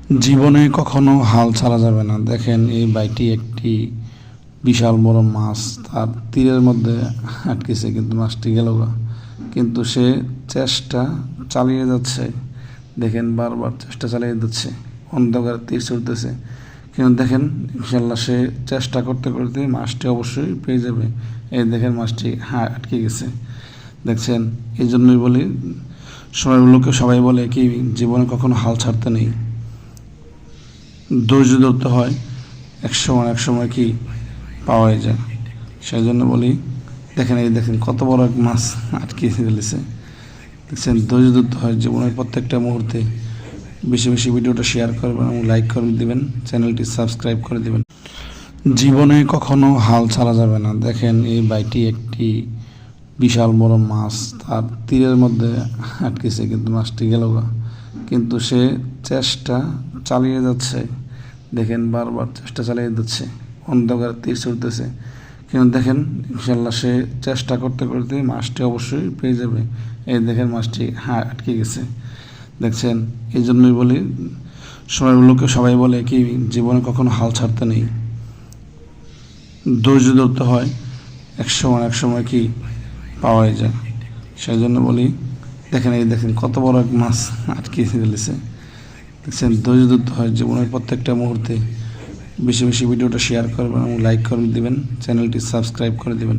জীবনে কখনো হাল ছাড়া যাবে না। দেখেন এই বাইটি একটি বিশাল বড় মাছ তার তীরের মধ্যে আটকেছে, কিন্তু মাছটি গেল গা। কিন্তু সে চেষ্টা চালিয়ে যাচ্ছে। দেখেন বারবার চেষ্টা চালিয়ে যাচ্ছে, অন্ধকারে তীর ছুটতেছে, কিন্তু দেখেন ইনশাল্লাহ সে চেষ্টা করতে করতে মাছটি অবশ্যই পেয়ে যাবে। এই দেখেন মাছটি আটকে গেছে। দেখছেন, এই জন্যই বলি সবাই বলে কি জীবনে কখনো হাল ছাড়তে নেই, ধৈর্য ধরতে হয়। এক সময় কি পাওয়াই যায়। সেই জন্য বলি, দেখেন কত বড় এক মাছ আটকে ফেলেছে। দেখছেন, ধৈর্য ধরতে হয় জীবনের প্রত্যেকটা মুহূর্তে। বেশি বেশি ভিডিওটা শেয়ার করবেন এবং লাইক করে দিবেন, চ্যানেলটি সাবস্ক্রাইব করে দিবেন। জীবনে কখনো হাল ছাড়া যাবে না। দেখেন এই বাইটি একটি বিশাল বড় মাছ তার তীরের মধ্যে আটকেছে, কিন্তু মাছটি গেল গা। কিন্তু সে চেষ্টা চালিয়ে যাচ্ছে। দেখেন বারবার চেষ্টা চালিয়ে যাচ্ছে, অন্ধকারে তীর ছুটতেছে, কিন্তু দেখেন ইনশাল্লাহ সে চেষ্টা করতে করতে মাছটি অবশ্যই পেয়ে যাবে। এই দেখেন মাছটি আটকে গেছে। দেখছেন, এই জন্যই বলি সবাই বলে কি জীবনে কখনো হাল ছাড়তে নেই, ধৈর্য ধরতে হয়। এক সময় কি পাওয়াই যায়। সেই জন্য বলি, দেখেন কত বড় এক মাছ আটকে ফেলেছে। দেখছেন, ধৈর্য ধরতে হয় জীবনের প্রত্যেকটা মুহূর্তে। বেশি বেশি ভিডিওটা শেয়ার করবেন এবং লাইক করে দিবেন, চ্যানেলটি সাবস্ক্রাইব করে দিবেন।